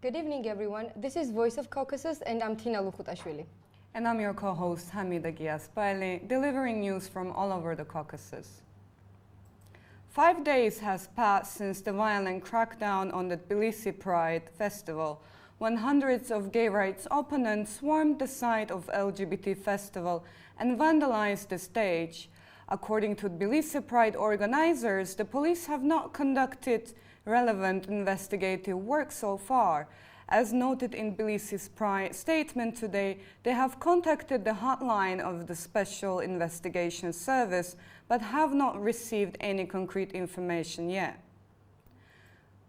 Good evening, everyone. This is Voice of Caucasus, and I'm Tina Lukhutashvili. And I'm your co-host, Hamida Giaspali, delivering news from all over the Caucasus. 5 days has passed since the violent crackdown on the Tbilisi Pride Festival, when hundreds of gay rights opponents swarmed the site of LGBT festival and vandalized the stage. According to Tbilisi Pride organizers, the police have not conducted relevant investigative work so far. As noted in Tbilisi's Pride statement today, they have contacted the hotline of the Special Investigation Service, but have not received any concrete information yet.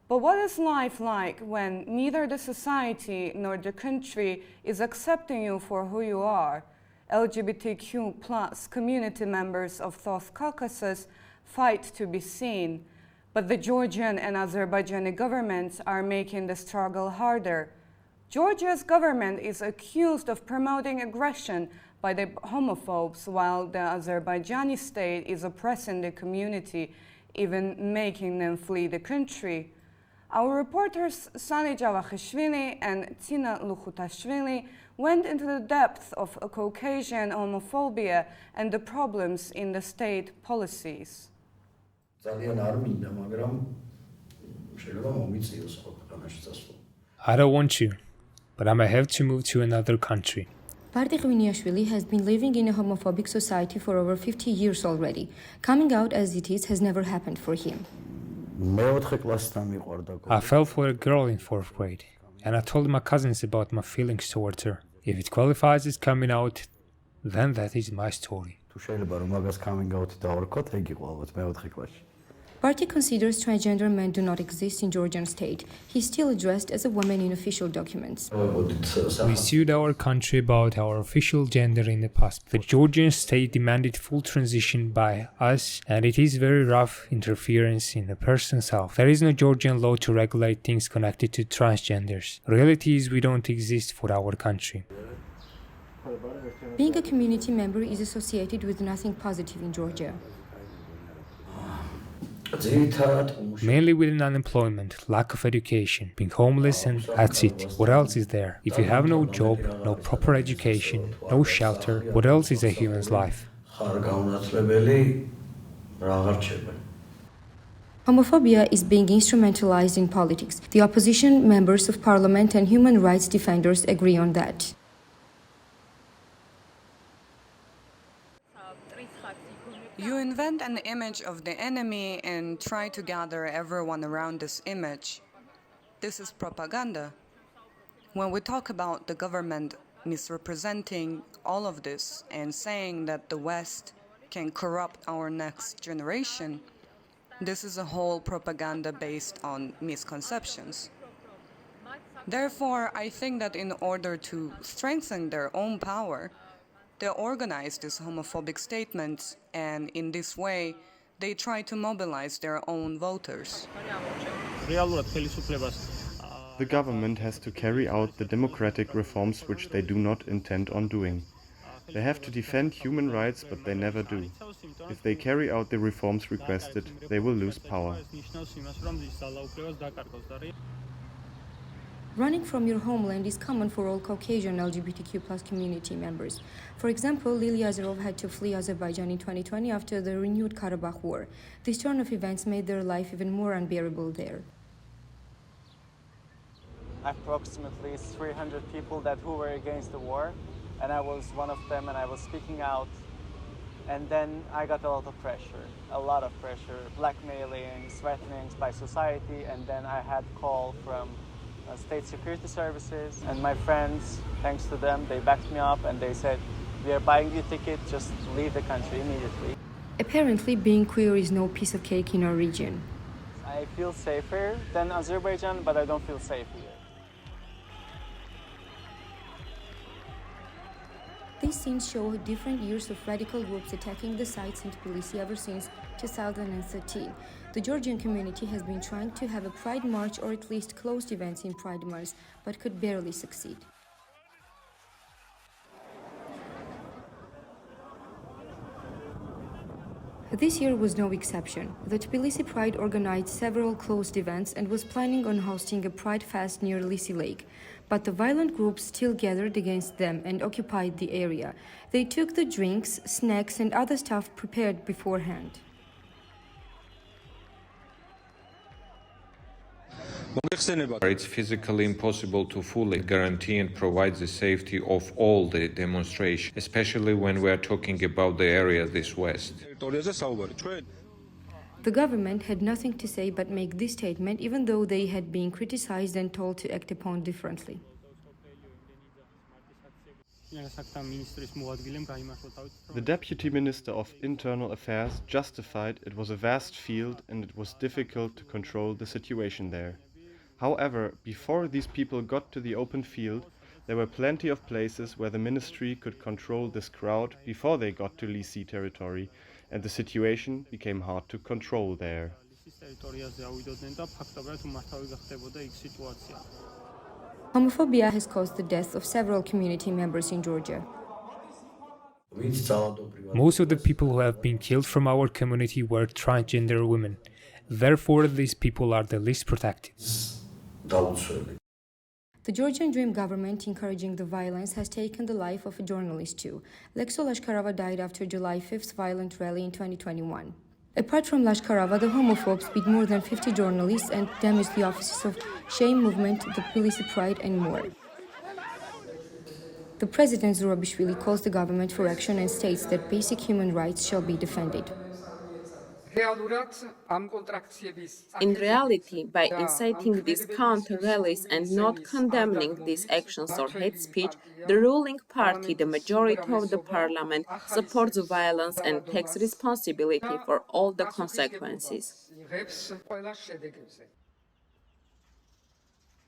But what is life like when neither the society nor the country is accepting you for who you are? LGBTQ plus community members of South Caucasus fight to be seen, but the Georgian and Azerbaijani governments are making the struggle harder. Georgia's government is accused of promoting aggression by the homophobes, while the Azerbaijani state is oppressing the community, even making them flee the country. Our reporters Sani Javakhishvili and Tina Lukhutashvili went into the depth of Caucasian homophobia and the problems in the state policies. I don't want to, but I might have to move to another country. Bardi Khurvaleti has been living in a homophobic society for over 50 years already. Coming out as it is has never happened for him. I fell for a girl in 4th grade, and I told my cousins about my feelings towards her. If it qualifies as coming out, then that is my story. Barty considers transgender men do not exist in Georgian state. He's still addressed as a woman in official documents. We sued our country about our official gender in the past. The Georgian state demanded full transition by us, and it is very rough interference in a person's health. There is no Georgian law to regulate things connected to transgenders. Reality is we don't exist for our country. Being a community member is associated with nothing positive in Georgia. Mainly with unemployment, lack of education, being homeless, and that's it. What else is there? If you have no job, no proper education, no shelter, what else is a human's life? Homophobia is being instrumentalized in politics. The opposition members of parliament and human rights defenders agree on that. You invent an image of the enemy and try to gather everyone around this image. This is propaganda. When we talk about the government misrepresenting all of this and saying that the West can corrupt our next generation, this is a whole propaganda based on misconceptions. Therefore, I think that in order to strengthen their own power, they organize these homophobic statements, and in this way, they try to mobilize their own voters. The government has to carry out the democratic reforms which they do not intend on doing. They have to defend human rights, but they never do. If they carry out the reforms requested, they will lose power. Running from your homeland is common for all Caucasian LGBTQ plus community members. For example, Lilia Azarov had to flee Azerbaijan in 2020 after the renewed Karabakh war. This turn of events made their life even more unbearable there. Approximately 300 people who were against the war, and I was one of them, and I was speaking out. And then I got a lot of pressure, blackmailing, threatenings by society, and then I had call from state security services, and my friends, thanks to them, they backed me up and they said, "We are buying you a ticket, just leave the country immediately." Apparently, being queer is no piece of cake in our region. I feel safer than Azerbaijan, but I don't feel safe here. These scenes show different years of radical groups attacking the sites in Tbilisi ever since 2013. The Georgian community has been trying to have a Pride March or at least closed events in Pride months, but could barely succeed. This year was no exception. The Tbilisi Pride organized several closed events and was planning on hosting a Pride Fest near Lisi Lake. But the violent groups still gathered against them and occupied the area. They took the drinks, snacks and other stuff prepared beforehand. It's physically impossible to fully guarantee and provide the safety of all the demonstration, especially when we are talking about the area this west. The government had nothing to say but make this statement, even though they had been criticized and told to act upon differently. The Deputy Minister of Internal Affairs justified it was a vast field and it was difficult to control the situation there. However, before these people got to the open field, there were plenty of places where the ministry could control this crowd before they got to Lisi territory, and the situation became hard to control there. Homophobia has caused the deaths of several community members in Georgia. Most of the people who have been killed from our community were transgender women. Therefore, these people are the least protected. The Georgian Dream government, encouraging the violence, has taken the life of a journalist too. Lekso Lashkarova died after July 5th's violent rally in 2021. Apart from Lashkarova, the homophobes beat more than 50 journalists and damaged the offices of Shame Movement, the Tbilisi Pride and more. The president Zurabishvili calls the government for action and states that basic human rights shall be defended. In reality, by inciting these counter-rallies and not condemning these actions or hate speech, the ruling party, the majority of the parliament, supports violence and takes responsibility for all the consequences.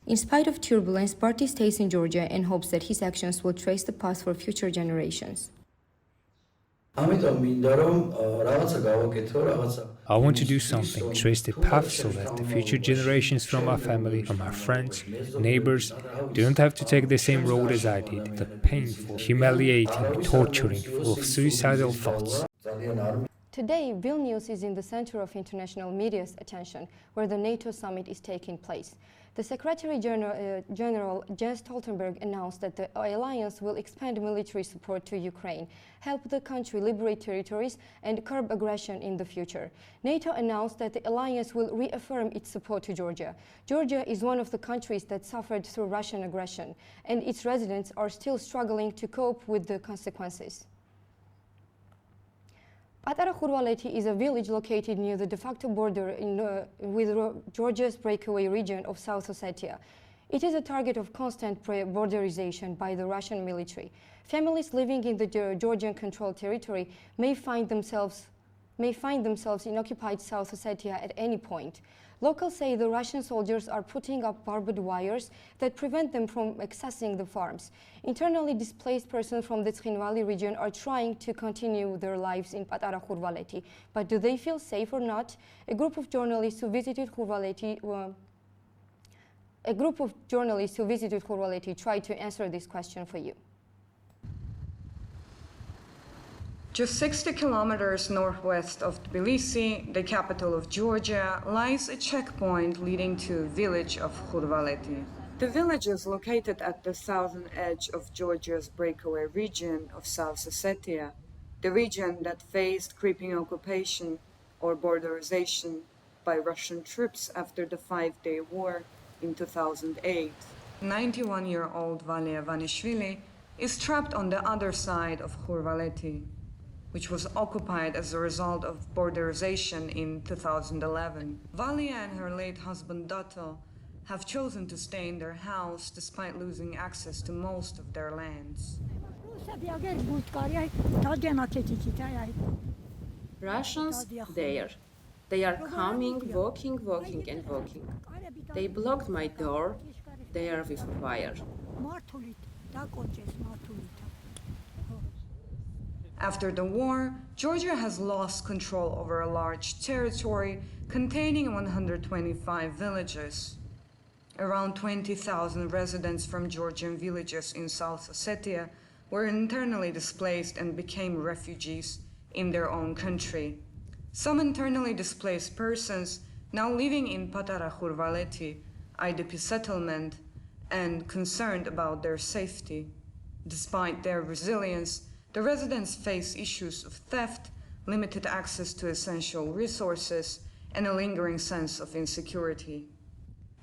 In spite of turbulence, Party stays in Georgia and hopes that his actions will trace the path for future generations. I want to do something, trace the path so that the future generations from our family, from our friends, neighbors, don't have to take the same road as I did, the painful, humiliating, torturing, full of suicidal thoughts. Today, Vilnius is in the center of international media's attention, where the NATO summit is taking place. The Secretary General Jens Stoltenberg announced that the alliance will expand military support to Ukraine, help the country liberate territories, and curb aggression in the future. NATO announced that the alliance will reaffirm its support to Georgia. Georgia is one of the countries that suffered through Russian aggression, and its residents are still struggling to cope with the consequences. Khurvaleti is a village located near the de facto border with Georgia's breakaway region of South Ossetia. It is a target of constant borderization by the Russian military. Families living in the Georgian-controlled territory may find themselves in occupied South Ossetia at any point. Locals say the Russian soldiers are putting up barbed wires that prevent them from accessing the farms. Internally displaced persons from the Khurvaleti region are trying to continue their lives in Khurvaleti. But do they feel safe or not? A group of journalists who visited Khurvaleti tried to answer this question for you. Just 60 kilometers northwest of Tbilisi, the capital of Georgia, lies a checkpoint leading to the village of Khurvaleti. The village is located at the southern edge of Georgia's breakaway region of South Ossetia, the region that faced creeping occupation or borderization by Russian troops after the five-day war in 2008. 91-year-old Valia Vanishvili is trapped on the other side of Khurvaleti, which was occupied as a result of borderization in 2011. Valia and her late husband Dato have chosen to stay in their house despite losing access to most of their lands. Russians, there. They are coming, walking and walking. They blocked my door. They are with fire. After the war, Georgia has lost control over a large territory containing 125 villages. Around 20,000 residents from Georgian villages in South Ossetia were internally displaced and became refugees in their own country. Some internally displaced persons now living in Khurvaleti, IDP settlement, and concerned about their safety. Despite their resilience, the residents face issues of theft, limited access to essential resources, and a lingering sense of insecurity.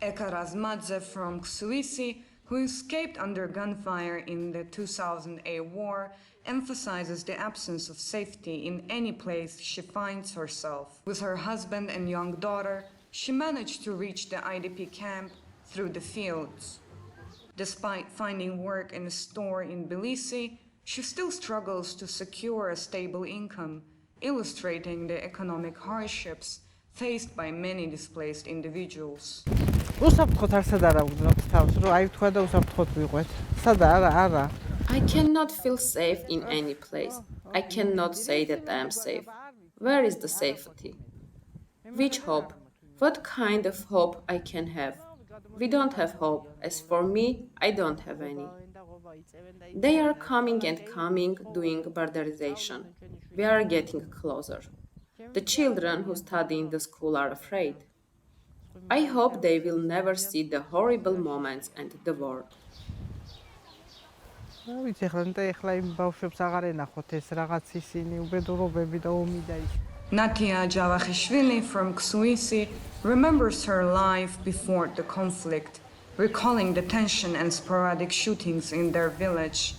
Eka Razmadze from Tbilisi, who escaped under gunfire in the 2008 war, emphasizes the absence of safety in any place she finds herself. With her husband and young daughter, she managed to reach the IDP camp through the fields. Despite finding work in a store in Tbilisi, she still struggles to secure a stable income, illustrating the economic hardships faced by many displaced individuals. I cannot feel safe in any place. I cannot say that I am safe. Where is the safety? Which hope? What kind of hope I can have? We don't have hope. As for me, I don't have any. They are coming and coming, doing borderization. We are getting closer. The children who study in the school are afraid. I hope they will never see the horrible moments and the war. Natia Javakhishvili from Tbilisi remembers her life before the conflict, recalling the tension and sporadic shootings in their village.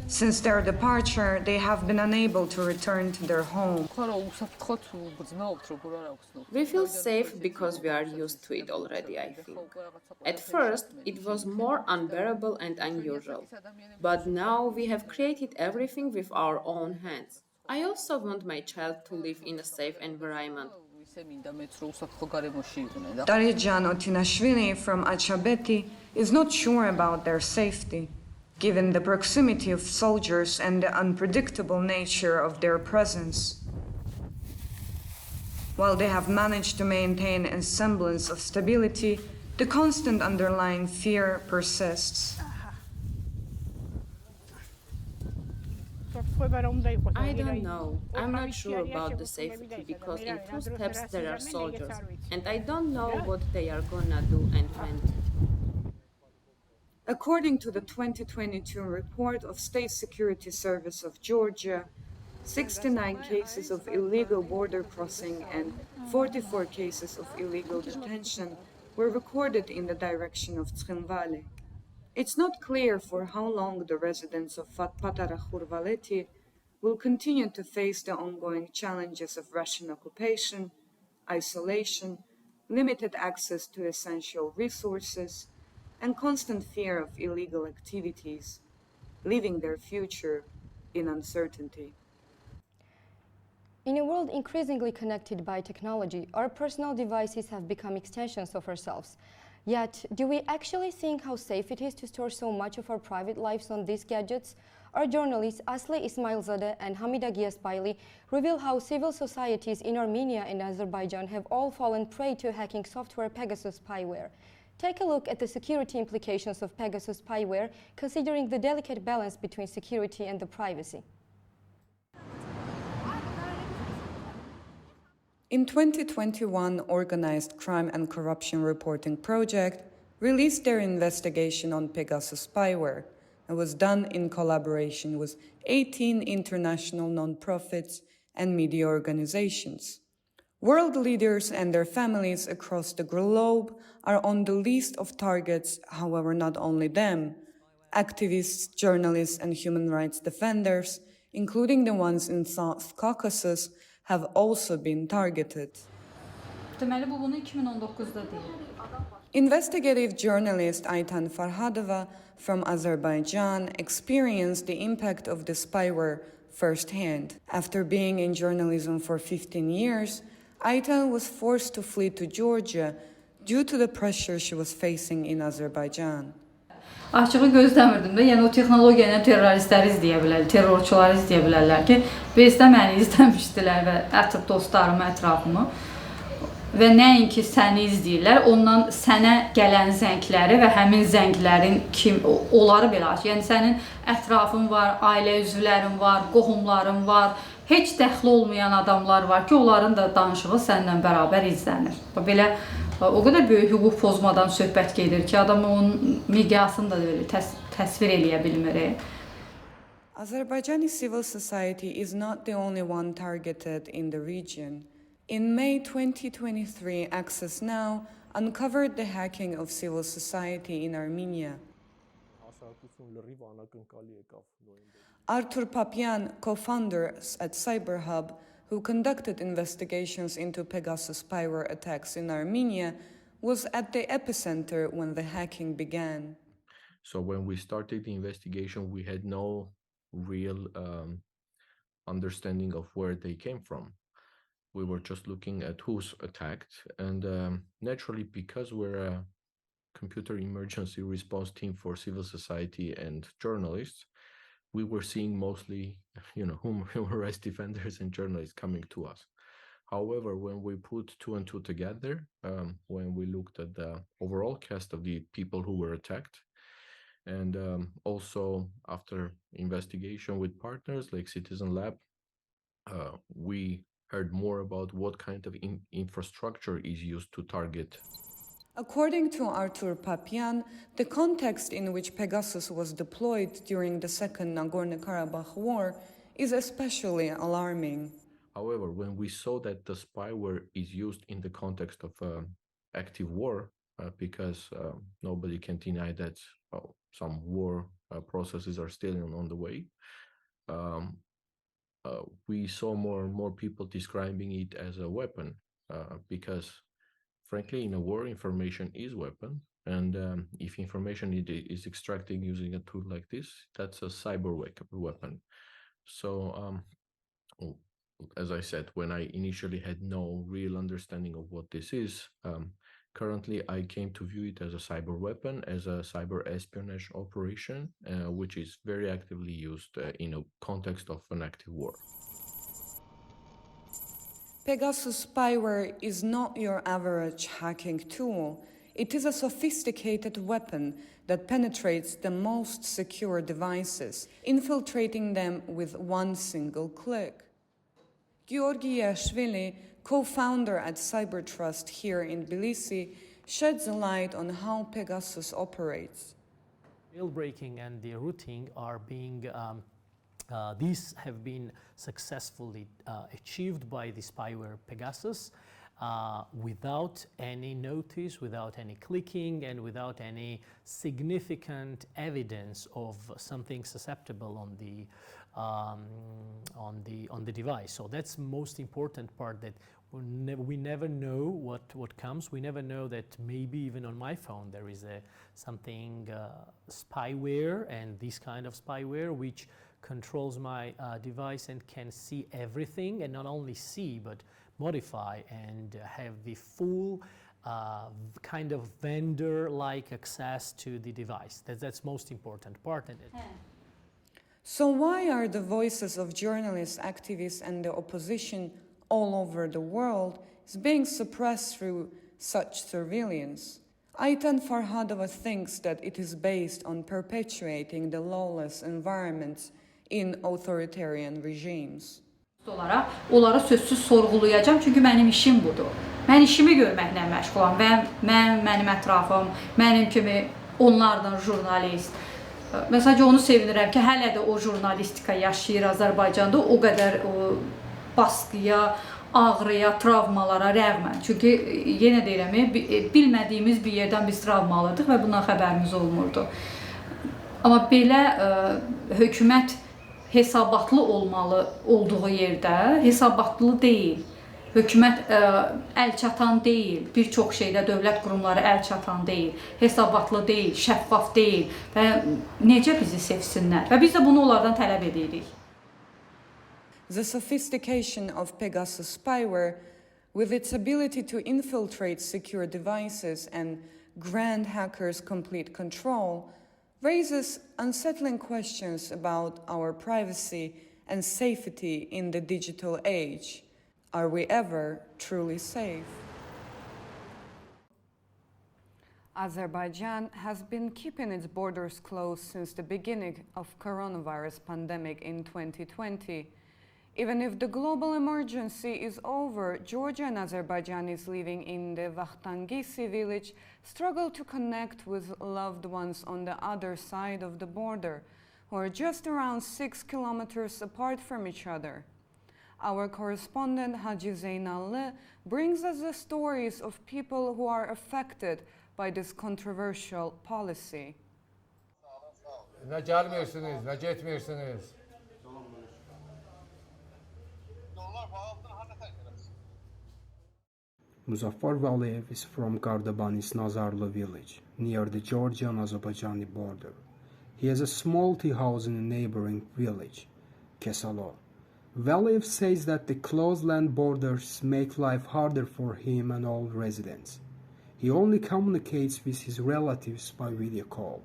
Since their departure, they have been unable to return to their home. We feel safe because we are used to it already, I think. At first, it was more unbearable and unusual. But now we have created everything with our own hands. I also want my child to live in a safe environment. Darijan Otinashvili from Achabeti is not sure about their safety, given the proximity of soldiers and the unpredictable nature of their presence. While they have managed to maintain a semblance of stability, the constant underlying fear persists. I don't know. I'm not sure about the safety because in 2 steps there are soldiers and I don't know what they are gonna do and when. According to the 2022 report of State Security Service of Georgia, 69 cases of illegal border crossing and 44 cases of illegal detention were recorded in the direction of Khurvaleti. It's not clear for how long the residents of Khurvaleti will continue to face the ongoing challenges of Russian occupation, isolation, limited access to essential resources, and constant fear of illegal activities, leaving their future in uncertainty. In a world increasingly connected by technology, our personal devices have become extensions of ourselves. Yet, do we actually think how safe it is to store so much of our private lives on these gadgets? Our journalists Asli Ismailzadeh and Hamida Giaspaili reveal how civil societies in Armenia and Azerbaijan have all fallen prey to hacking software Pegasus spyware. Take a look at the security implications of Pegasus spyware, considering the delicate balance between security and the privacy. In 2021, Organized Crime and Corruption Reporting Project released their investigation on Pegasus spyware. It was done in collaboration with 18 international nonprofits and media organizations. World leaders and their families across the globe are on the list of targets, however, not only them. Activists, journalists, and human rights defenders, including the ones in South Caucasus, have also been targeted. Investigative journalist Aytan Farhadova from Azerbaijan experienced the impact of the spyware firsthand. After being in journalism for 15 years, Aytan was forced to flee to Georgia due to the pressure she was facing in Azerbaijan. Açığı gözləmirdim də, yəni o texnologiyanı terroristlər izləyə bilər, terrorçular izləyə bilərlər ki, bezdə məni izləmişdilər və dostlarımı, ətrafımı. Və nəinki səni izləyirlər, ondan sənə gələn zəngləri və həmin zənglərin onları belə aç. Yəni sənin ətrafın var, ailə üzvlərin var, qohumların var, heç dəxli olmayan adamlar var ki, onların da danışığı səninlə bərabər izlənir. Belə o qədər böyük hüquq pozmadan söhbət gedir ki, adam onun miqyasını da belə təsvir eləyə bilmir. Azerbaijani civil society is not the only one targeted in the region. In May 2023, Access Now uncovered the hacking of civil society in Armenia. Artur Papian, co-founder at CyberHub, who conducted investigations into Pegasus spyware attacks in Armenia, was at the epicenter when the hacking began. So when we started the investigation, we had no real understanding of where they came from. We were just looking at who's attacked, and naturally, because we're a computer emergency response team for civil society and journalists, we were seeing mostly, human rights defenders and journalists coming to us. However, when we put two and two together, when we looked at the overall cast of the people who were attacked, and also after investigation with partners like Citizen Lab, we heard more about what kind of infrastructure is used to target. According to Artur Papian, the context in which Pegasus was deployed during the Second Nagorno-Karabakh War is especially alarming. However, when we saw that the spyware is used in the context of active war, because nobody can deny that some war processes are still on the way, we saw more people describing it as a weapon, because frankly, in a war, information is weapon, and if information is extracted using a tool like this, that's a cyber weapon. So, as I said, when I initially had no real understanding of what this is, currently I came to view it as a cyber weapon, as a cyber espionage operation, which is very actively used in a context of an active war. Pegasus spyware is not your average hacking tool. It is a sophisticated weapon that penetrates the most secure devices, infiltrating them with one single click. Georgi Yashvili, co-founder at Cybertrust here in Tbilisi, sheds a light on how Pegasus operates. Jailbreaking and the routing are being these have been successfully achieved by the spyware Pegasus without any notice, without any clicking, and without any significant evidence of something susceptible on the device. So that's the most important part, that we never know what comes. We never know that maybe even on my phone there is something spyware, and this kind of spyware which controls my device and can see everything, and not only see but modify and have the full kind of vendor-like access to the device. That's most important part in it. So why are the voices of journalists, activists, and the opposition all over the world being suppressed through such surveillance? Ayten Farhadova thinks that it is based on perpetuating the lawless environments in authoritarian regimes. Onları sözsüz sorğulayacağam, çünki mənim işim budur. Mən işimi görməklə məşğulam və mənim ətrafım, mənim kimi onlardan jurnalist. Mən sadəcə onu sevinirəm ki, hələ də o jurnalistika yaşayır Azərbaycanda, o qədər baskıya, ağrıya, travmalara rəğmən. Çünki yenə deyirəm, bilmədiyimiz bir yerdən biz travma alırdıq və bundan xəbərimiz olmurdu. Amma belə hökumət hesabatlı olmalı olduğu yerdə hesabatlı deyil. Hökumət əlçatan deyil, bir çox şeydə dövlət qurumları əlçatan deyil, hesabatlı deyil, şəffaf deyil və necə bizi sevsinlər və biz də bunu onlardan tələb edirik. The sophistication of Pegasus spyware, with its ability to infiltrate secure devices and grant hackers complete control, raises unsettling questions about our privacy and safety in the digital age. Are we ever truly safe? Azerbaijan has been keeping its borders closed since the beginning of coronavirus pandemic in 2020. Even if the global emergency is over, Georgia and Azerbaijanis living in the Vakhtangisi village struggle to connect with loved ones on the other side of the border, who are just around 6 kilometers apart from each other. Our correspondent Hacı Zeynallı brings us the stories of people who are affected by this controversial policy. Ne gelmiyorsunuz, ne gitmiyorsunuz. Muzaffar Valiyev is from Gardabani's Nazarlı village, near the Georgian-Azerbaijani border. He has a small tea house in a neighboring village, Kesalo. Valiyev says that the closed land borders make life harder for him and all residents. He only communicates with his relatives by video call.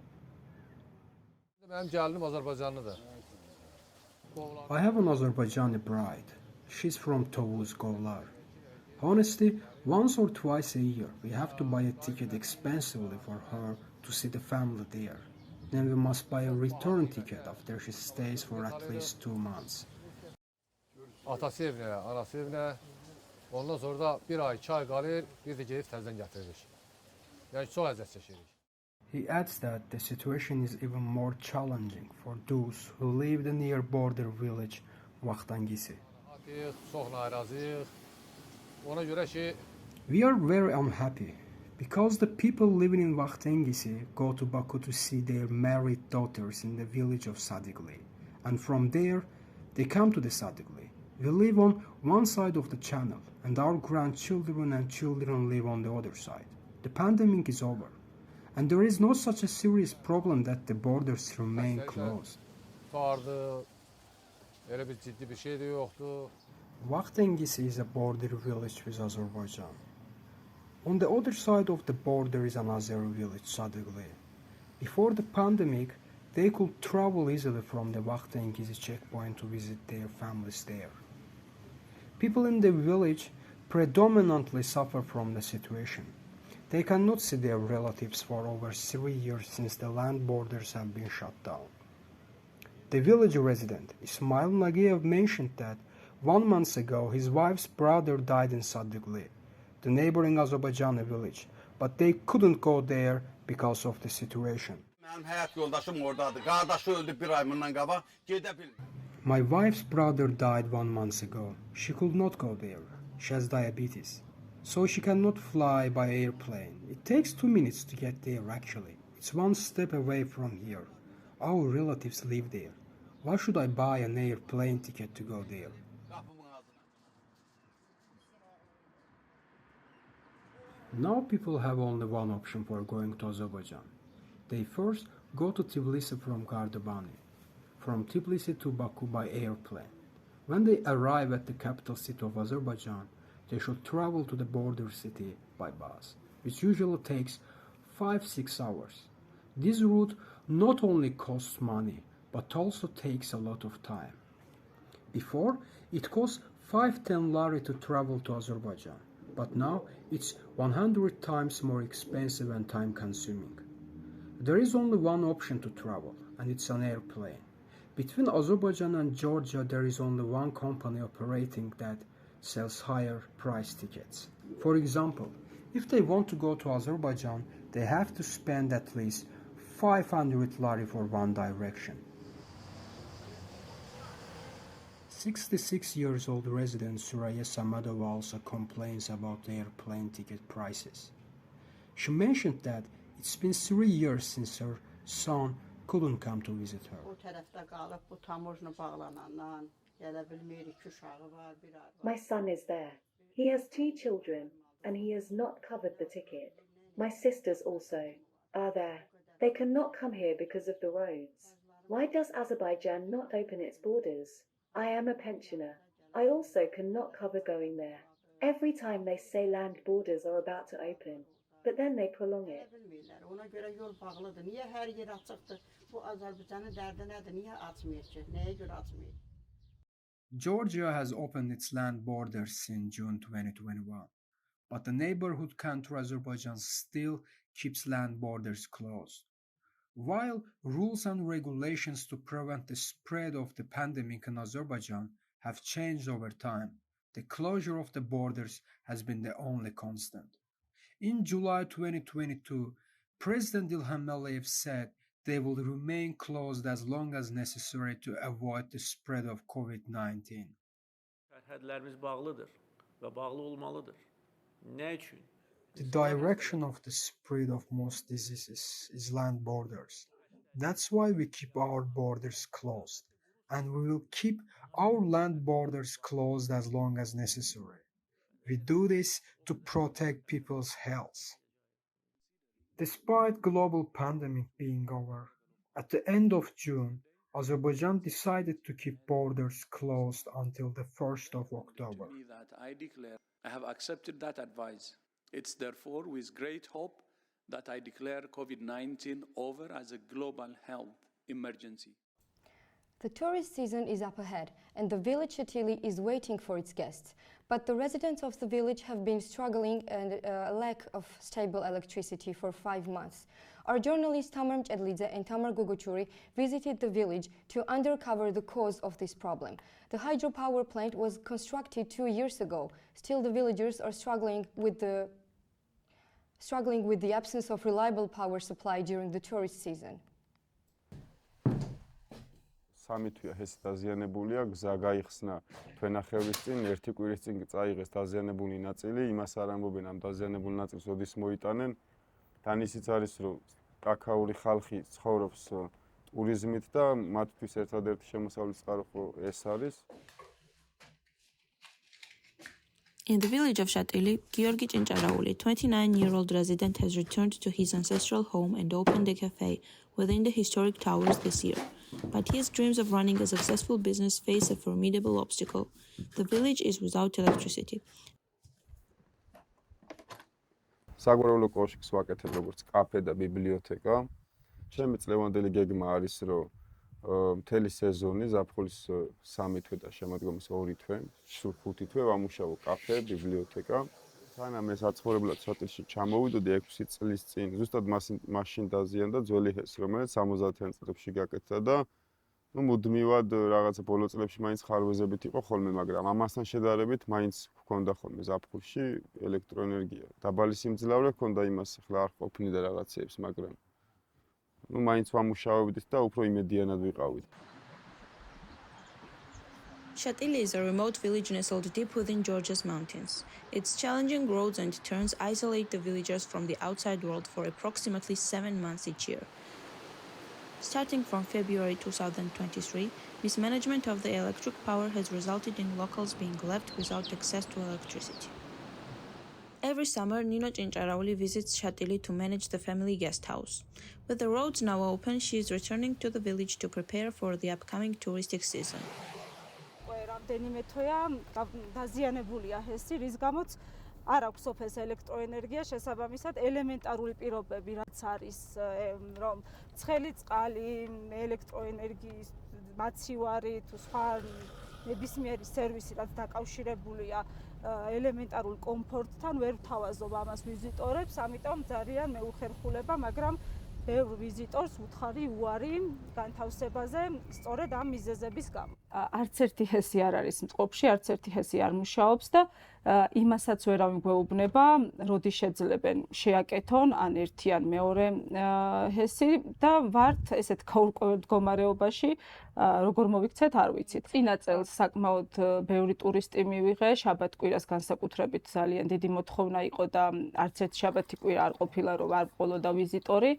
Benim gəlinim Azərbaycanlıdır. I have an Azerbaijani bride. She's from Tovuz, Govlar. Honestly, once or twice a year, we have to buy a ticket expensively for her to see the family there. Then we must buy a return ticket after she stays for at least 2 months. Atası evinə, anası evinə. Ondan sonra da bir ay, 2 ay qalır, biz də gedib təzədən gətiririk. Yəni çox əziyyət çəkirik. He adds that the situation is even more challenging for those who live the near border village Vakhtangisi. Çox narazıyıq. Ona görə ki, We are very unhappy because the people living in Vakhtangisi go to Baku to see their married daughters in the village of Sadigli, and from there they come to the Sadigli. We live on one side of the channel, and our grandchildren and children live on the other side. The pandemic is over, and there is no such a serious problem that the borders remain closed. vardı, elə bir ciddi bir şey də yoxdur. Vakhtangisi is a border village with Azerbaijan. On the other side of the border is another village, Sadigli. Before the pandemic, they could travel easily from the Vakhtangisi checkpoint to visit their families there. People in the village predominantly suffer from the situation. They cannot see their relatives for over 3 years since the land borders have been shut down. The village resident, Ismail Nagiev, mentioned that 1 month ago his wife's brother died in Sadigli, the neighboring Azerbaijani village, but they couldn't go there because of the situation. My wife's brother died 1 month ago. She could not go there. She has diabetes, so she cannot fly by airplane. It takes 2 minutes to get there actually. It's 1 step away from here. Our relatives live there. Why should I buy an airplane ticket to go there? Now people have only one option for going to Azerbaijan. They first go to Tbilisi from Gardabani, from Tbilisi to Baku by airplane. When they arrive at the capital city of Azerbaijan, they should travel to the border city by bus, which usually takes 5-6 hours. This route not only costs money, but also takes a lot of time. Before, it cost 5-10 lari to travel to Azerbaijan, but now it's 100 times more expensive and time-consuming. There is only one option to travel, and it's an airplane. Between Azerbaijan and Georgia, there is only one company operating that sells higher price tickets. For example, if they want to go to Azerbaijan, they have to spend at least 500 lari for one direction. 66 years old resident Suraya Samadova also complains about the airplane ticket prices. She mentioned that it's been 3 years since her son couldn't come to visit her. My son is there. He has 2 children and he has not covered the ticket. My sisters also are there. They cannot come here because of the roads. Why does Azerbaijan not open its borders? I am a pensioner. I also cannot cover going there. Every time they say land borders are about to open, but then they prolong it. Georgia has opened its land borders since June 2021, but the neighborhood country Azerbaijan still keeps land borders closed. While rules and regulations to prevent the spread of the pandemic in Azerbaijan have changed over time. The closure of the borders has been the only constant. In July 2022, President Ilham Aliyev said they will remain closed as long as necessary to avoid the spread of COVID-19. Sərhədlərimiz bağlıdır və bağlı olmalıdır. Nə üçün? The direction of the spread of most diseases is land borders. That's why we keep our borders closed, and we will keep our land borders closed as long as necessary. We do this to protect people's health. Despite global pandemic being over, at the end of June, Azerbaijan decided to keep borders closed until the 1st of October. I have accepted that advice. It's therefore with great hope that I declare COVID-19 over as a global health emergency. The tourist season is up ahead, and the village Shatili is waiting for its guests. But the residents of the village have been struggling and a lack of stable electricity for 5 months. Our journalists Tamar Mchedlidze and Tamar Guguchuri visited the village to uncover the cause of this problem. The hydropower plant was constructed 2 years ago. Still, the villagers are struggling with the absence of reliable power supply during the tourist season. სამი თვეა ეს დაზიანებულია, გზა გაიხსნა თვენახევრის წინ, ერთი კვირის წინ წაიღეს დაზიანებული ნაწილი, იმას არ ამბობენ ამ დაზიანებულ ნაწილს როდის მოიტანენ. თან ისიც არის, რომ კაკაური ხალხი ცხოვრობს ტურიზმით და მათთვის ერთადერთი შემოსავლის წყარო ეს არის. In the village of Shatili, Georgi Chincharauli, 29-year-old resident, has returned to his ancestral home and opened a cafe within the historic towers this year. But his dreams of running a successful business face a formidable obstacle. The village is without electricity. საგვარეულო კოშკს ვაკეთებ როგორც კაფე და ბიბლიოთეკა. ჩემი წლევანდელი გეგმა არის, რომ მთელი სეზონი ზაფხულის 3 თვე და შემოდგომის 2 თვე, 5 თვე ვამუშავო კაფე, ბიბლიოთეკა. სანამ ეს საცხოვრებლად შატილში ჩამოვიდოდი 6 წლის წინ, ზუსტად მაშინ დაზიანდა ძველი ჰესი, რომელიც 70-იან წლებში გაკეთდა და მუდმივად რაღაცა ბოლო წლებში მაინც ხარვეზებით იყო ხოლმე, მაგრამ ამასთან შედარებით მაინც ჰქონდა ხოლმე ზაფხულში ელექტროენერგია. დაბალი სიმძლავრე ჰქონდა იმას, ახლა არ ყოფნი და რაღაცეებს, მაგრამ მაინც ვამუშავებდით და უფრო იმედიანად ვიყავით. Shatili is a remote village nestled deep within Georgia's mountains. Its challenging roads and turns isolate the villagers from the outside world for approximately 7 months each year. Starting from February 2023, mismanagement of the electric power has resulted in locals being left without access to electricity. Every summer, Nino Chincharauli visits Shatili to manage the family guest house. With the roads now open, she is returning to the village to prepare for the upcoming touristic season. რამდენიმე თვეა დაზიანებულია ჰესი, რის გამოც არ აქვს სოფელს ელექტროენერგია, შესაბამისად ელემენტარული პირობები რაც არის, რომ ცხელი წყალი, ელექტროენერგიის მაცივარი თუ სხვა ნებისმიერი სერვისი რაც დაკავშირებულია ელემენტარულ კომფორტთან ვერ ვთავაზობ ამას ვიზიტორებს, ამიტომ ძალიან მეუხერხულება, მაგრამ ბევრ ვიზიტორს უთხარი უარი განთავსებაზე სწორედ ამ მიზეზების გამო. არც ერთი ჰესი არ არის მწყობში, არც ერთი ჰესი არ მუშაობს და იმასაც ვერავინ გვეუბნება, როდის შეძლებენ შეაკეთონ ან ერთი ან მეორე ჰესი და ვართ ესეთ გაურკვეველ მდგომარეობაში, როგორ მოვიქცეთ არ ვიცით. წინა წელს საკმაოდ ბევრი ტურისტი მივიღე, შაბათ-კვირას განსაკუთრებით ძალიან დიდი მოთხოვნა იყო და არც ერთ შაბათი-კვირა არ ყოფილა, რომ არ ყოლოდა ვიზიტორი.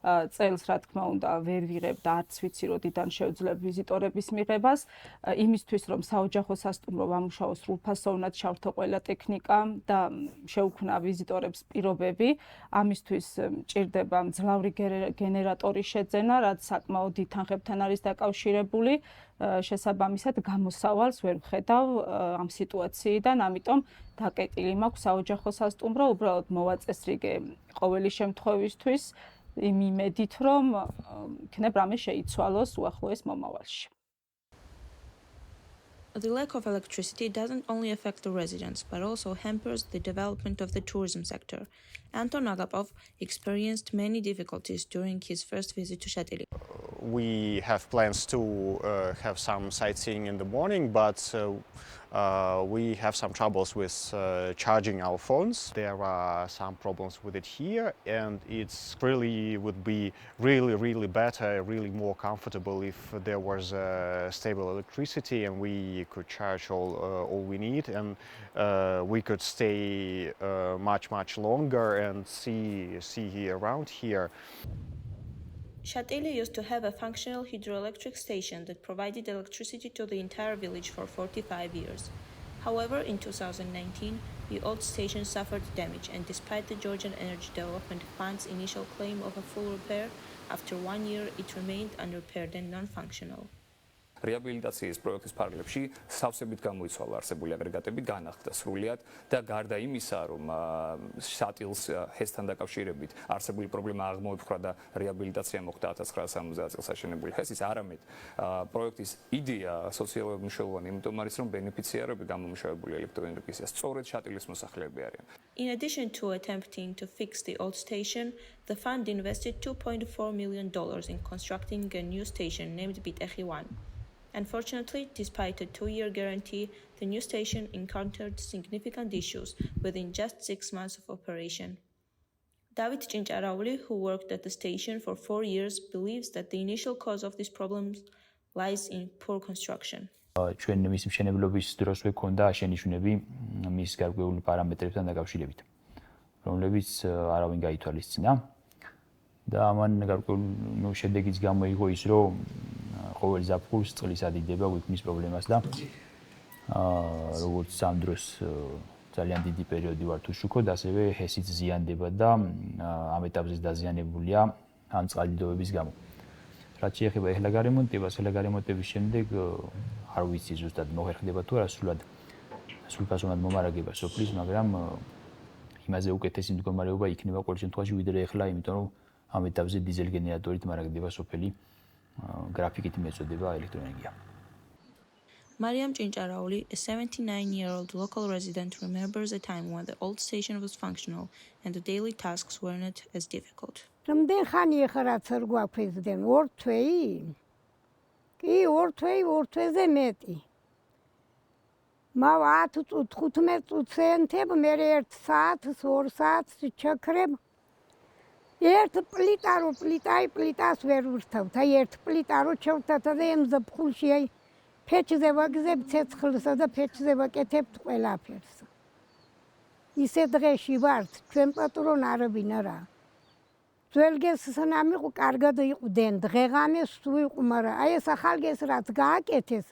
წელს რა თქმა უნდა ვერ ვიღებ და არც ვიცი როდიდან შევძლებ ვიზიტორების მიღებას. იმისთვის რომ საოჯახო სასტუმრო ვამუშაო სრულფასოვნად ჩავთო ყველა ტექნიკა და შევქმნა ვიზიტორებს პირობები, ამისთვის მჭირდება მძლავრი გენერატორის შეძენა, რაც საკმაოდ დიდ თანხებთან არის დაკავშირებული. შესაბამისად გამოსავალს ვერ ვხედავ ამ სიტუაციიდან, ამიტომ დაკეტილი მაქვს საოჯახო სასტუმრო, უბრალოდ მოვაწესრიგე ყოველი შემთხვევისთვის იმ იმედით, რომ იქნებ რამე შეიცვალოს უახლოეს მომავალში. The lack of electricity doesn't only affect the residents, but also hampers the development of the tourism sector. Anton Agapov experienced many difficulties during his first visit to Shatili. we have plans to have some sightseeing in the morning, but we have some troubles with charging our phones. There are some problems with it here, and it's really would be really better, really more comfortable if there was stable electricity and we could charge all we need, and we could stay much longer and see around here. Shatili used to have a functional hydroelectric station that provided electricity to the entire village for 45 years. However, in 2019, the old station suffered damage, and despite the Georgian Energy Development Fund's initial claim of a full repair, after 1 year it remained unrepaired and non-functional. რეაბილიტაციის პროექტის ფარგლებში სავსებით გამოიცვალა არსებული აგრეგატები, განახლდა სრულიად და გარდა იმისა, რომ შატილს ჰესთან დაკავშირებით არსებული პრობლემა აღმოიფხვრა და რეაბილიტაცია მოხდა 1970 წელს აშენებული ჰესის, არამედ პროექტის იდეა სოციალურად მნიშვნელოვანი, იმიტომ არის, რომ ბენეფიციარები გამომუშავებული ელექტროენერგიას სწორედ შატილის მოსახლეები არიან. In addition to attempting to fix the old station, the fund invested $2.4 million in constructing a new station named Bitehi 1. Unfortunately, despite a 2-year guarantee, the new station encountered significant issues within just 6 months of operation. David Cincharauli, who worked at the station for 4 years, believes that the initial cause of these problems lies in poor construction. ჩვენ მის მშენებლობის დროს გვქონდა შენიშვნები მის გარკვეული პარამეტრებთან დაკავშირებით, რომლებიც არავინ გაითვალისწინა და ამან გარკვეული შედეგიც გამოიღო ის, რომ ყოველ ზაფხულს წყლის ადიდება გვიქმნის პრობლემას და როგორც ამ დროს ძალიან დიდი პერიოდი ვარ თუ შუქოდ, ასევე ჰესიც ზიანდება და ამ ეტაპზე დაზიანებულია ამ წყალდიდობების გამო. რაც შეეხება ეხლა გარემონტებას, გარემონტების შემდეგ არ ვიცი ზუსტად მოხერხდება თუ არა სრულფასოვნად მომარაგება სოფლის, მაგრამ იმაზე უკეთესი მდგომარეობა იქნება ყოველ შემთხვევაში ვიდრე ეხლა, იმიტომ რომ ამ ეტაპზე დიზელ გენერატორით მარაგდება სოფელი გრაფიკით მეწოდება ელექტროენერგია. Mariam Cincharauli, a 79-year-old local resident, remembers a time when the old station was functional and the daily tasks were not as difficult. Რამდენ ხანი ეხარაცარ გვაფეზდენ? 2 თვეი? კი, 2 თვეზე მეტი. მავა 10 წუთს 15 წუთს ენთებ, მე 1 საათს 2 საათს ჩაქრებ. ერთ პლიტა რო პლიტას ვერ ვrთავთ. აი ერთ პლიტა რო ჩავთათ და ემზა ფხულში აი ფეჩზე ვაგზებ ცეცხლსა და ფეჩზე ვაკეთებთ ყველაფერს. ისე დღეში ვართ, ჩვენ პატრონ არავინ არა. ძველგეს სანამიყო კარგად იყვდნენ, დღეღამეს თუ იყო, მაგრამ აი ეს ახალგეს რაც გააკეთეს,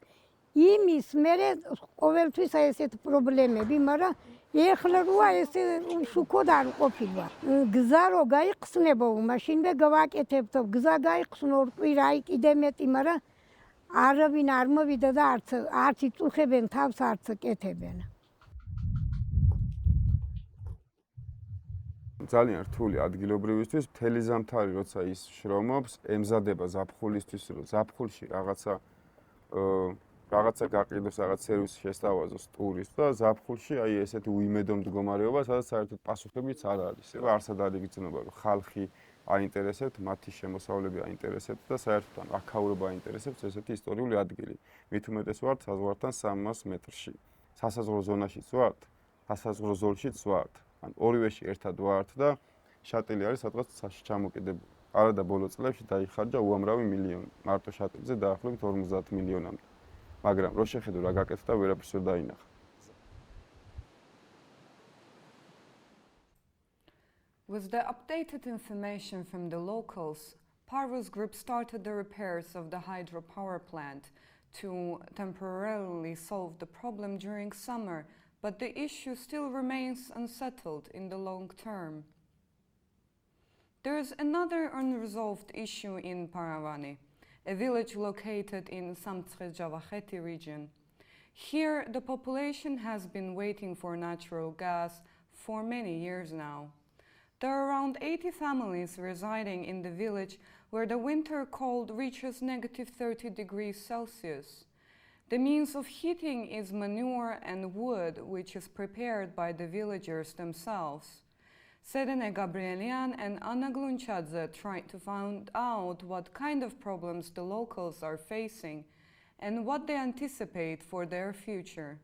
იმის მერე ყოველთვის აი ესეთ პრობლემები, მაგრამ ეხლა როა ესე უშუქოდ არ ყოფილა. გზა რო გაიხსნებო, მაშინვე გავაკეთებთო, გზა გაიხსნო რკვირა აი კიდე მეტი, მაგრამ არავინ არ მოვიდა და არც იწუხებენ თავს, არც კეთებენ. ძალიან რთული ადგილობრივისთვის, მთელი ზამთარი როცა ის შრომობს, ემზადება ზაფხულისთვის, რომ ზაფხულში რაღაცა გაყიდოს, რაღაც სერვისი შესთავაზოს ტურის და ზაფხულში აი ესეთი უიმედო მდგომარეობა, სადაც საერთოდ პასუხებიც არ არის. არსად არ იგრძნობა, რომ ხალხი აინტერესებთ, მათი შემოსავლები აინტერესებთ და საერთოდ აქაურობა აინტერესებთ ესეთი ისტორიული ადგილი. მით უმეტეს ვართ საზღვართან 300 მეტრში. სასაზღვრო ზონაშიც ვართ, სასაზღვრო ზოლშიც ვართ. ან ორივეში ერთად ვართ და შატილი არის სადღაც ჩამოკიდებული. არადა ბოლო წლებში დაიხარჯა უამრავი მილიონი. მარტო შატილზე დაახლოებით 50 მილიონამდე. მაგრამ რო შეხედო რა გაკეთდა, ვერაფერს ვერ დაინახა. With the updated information from the locals, Parvus Group started the repairs of the hydropower plant to temporarily solve the problem during summer, but the issue still remains unsettled in the long term. There is another unresolved issue in Paravani, a village located in Samtskhe-Javakheti region. Here, the population has been waiting for natural gas for many years now. There are around 80 families residing in the village where the winter cold reaches -30 degrees Celsius. The means of heating is manure and wood, which is prepared by the villagers themselves. Sedene Gabrielian and Anna Glunchadze tried to find out what kind of problems the locals are facing and what they anticipate for their future.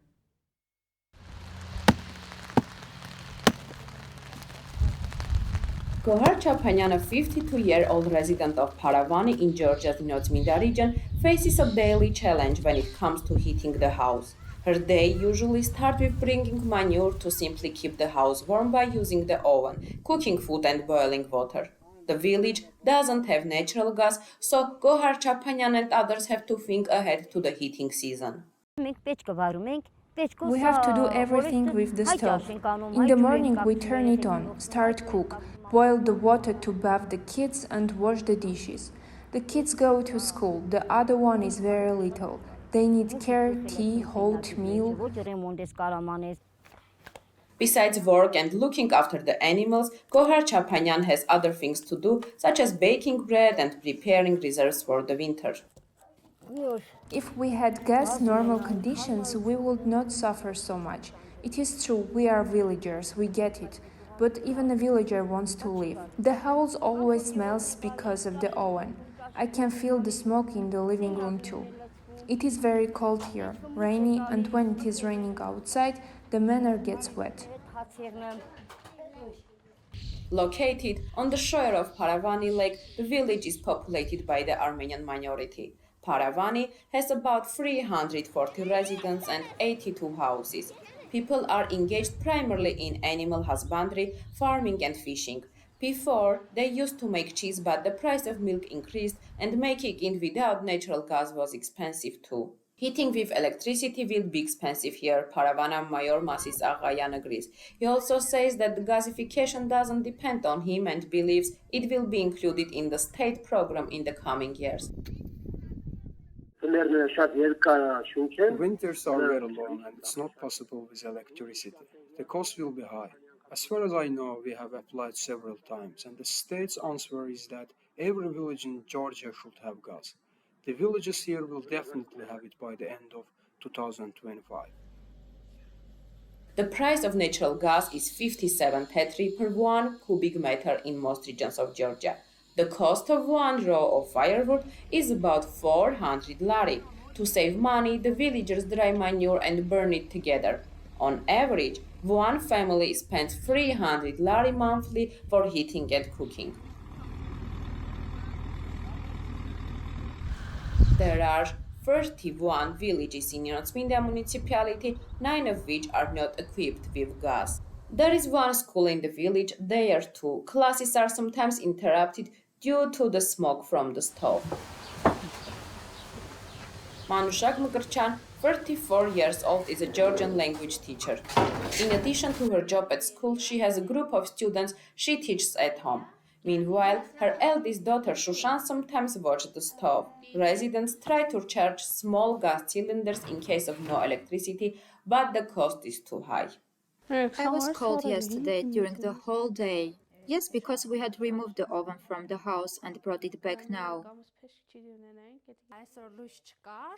Gohar Chapanyan, a 52-year-old resident of Paravani in Georgia's Notminda region, faces a daily challenge when it comes to heating the house. Her day usually starts with bringing manure to simply keep the house warm by using the oven, cooking food and boiling water. The village doesn't have natural gas, so Gohar Chapanyan and others have to think ahead to the heating season. We have to do everything with the stove. In the morning we turn it on, start cook, boil the water to bathe the kids and wash the dishes. The kids go to school, the other one is very little. They need care, tea, hot meal. Besides work and looking after the animals, Gohar Chapanyan has other things to do, such as baking bread and preparing reserves for the winter. If we had gas normal conditions, we would not suffer so much. It is true, we are villagers, we get it. But even a villager wants to live. The house always smells because of the oven. I can feel the smoke in the living room too. It is very cold here, rainy, and when it is raining outside, the manor gets wet. Located on the shore of Paravani Lake, the village is populated by the Armenian minority. Paravani has about 340 residents and 82 houses. People are engaged primarily in animal husbandry, farming and fishing. Before, they used to make cheese, but the price of milk increased and making it without natural gas was expensive too. Heating with electricity will be expensive here, Paravana Mayor Masis Aghayan agrees. He also says that the gasification doesn't depend on him and believes it will be included in the state program in the coming years. Winters are very long and it's not possible with electricity. The cost will be high. As far as I know, we have applied several times, and the state's answer is that every village in Georgia should have gas. The villages here will definitely have it by the end of 2025. The price of natural gas is 57 petri per 1 cubic meter in most regions of Georgia. The cost of 1 row of firewood is about 400 lari. To save money, the villagers dry manure and burn it together. On average, one family spends 300 lari monthly for heating and cooking. There are 31 villages in Notminda municipality, 9 of which are not equipped with gas. There is one school in the village, there too. Classes are sometimes interrupted due to the smoke from the stove. Manushak Mkrchan, 34 years old, is a Georgian language teacher. In addition to her job at school, she has a group of students she teaches at home. Meanwhile, her eldest daughter Shushan sometimes watches the stove. Residents try to charge small gas cylinders in case of no electricity, but the cost is too high. I was cold yesterday during the whole day. Yes, because we had removed the oven from the house and brought it back now.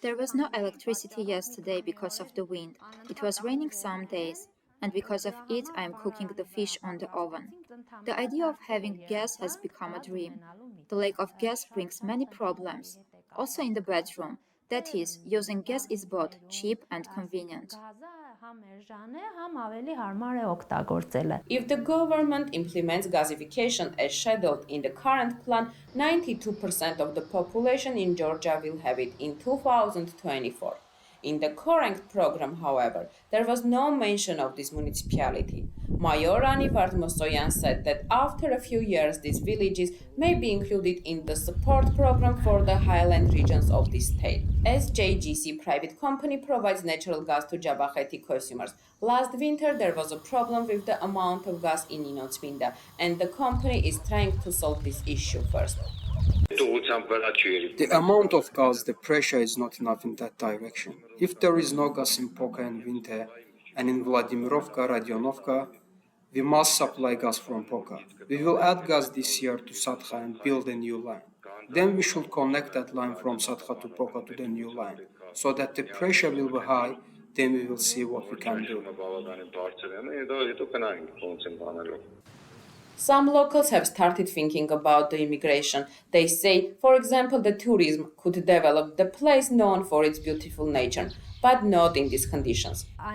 There was no electricity yesterday because of the wind. It was raining some days, and because of it I am cooking the fish on the oven. The idea of having gas has become a dream. The lack of gas brings many problems. Also in the bedroom, that is, using gas is both cheap and convenient. If the government implements gasification as scheduled in the current plan, 92% of the population in Georgia will have it in 2024. In the current program, however, there was no mention of this municipality. Mayor Ani Vardmosoyan said that after a few years, these villages may be included in the support program for the highland regions of the state. SJGC private company provides natural gas to Jabakheti consumers. Last winter, there was a problem with the amount of gas in Notminda, and the company is trying to solve this issue first. The amount of gas, the pressure is not enough in that direction. If there is no gas in Poka in winter and in Vladimirovka, Radionovka, we must supply gas from Poka. We will add gas this year to Satha and build a new line. Then we should connect that line from Satha to Poka to the new line, so that the pressure will be high. Then we will see what we can do. Some locals have started thinking about the immigration. They say, for example, that tourism could develop the place known for its beautiful nature, but not in these conditions. We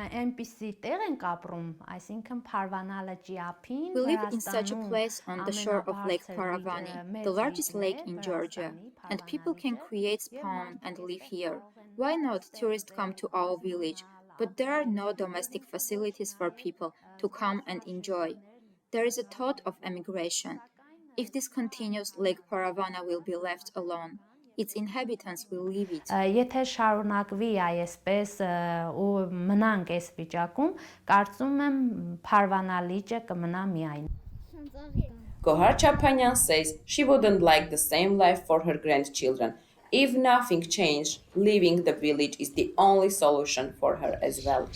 live in such a place on the shore of Lake Paravani, the largest lake in Georgia, and people can create spawn and live here. Why not tourists come to our village? But there are no domestic facilities for people to come and enjoy. There is a thought of emigration. If this continues, Lake Paravana will be left alone. Its inhabitants will leave it. Եթե շարունակվի այսպես ու մնանք այս վիճակում, կարծում եմ Փարվանա լիճը կմնա միայն։ Gohar Chapanyan says she wouldn't like the same life for her grandchildren. If nothing changed, leaving the village is the only solution for her as well.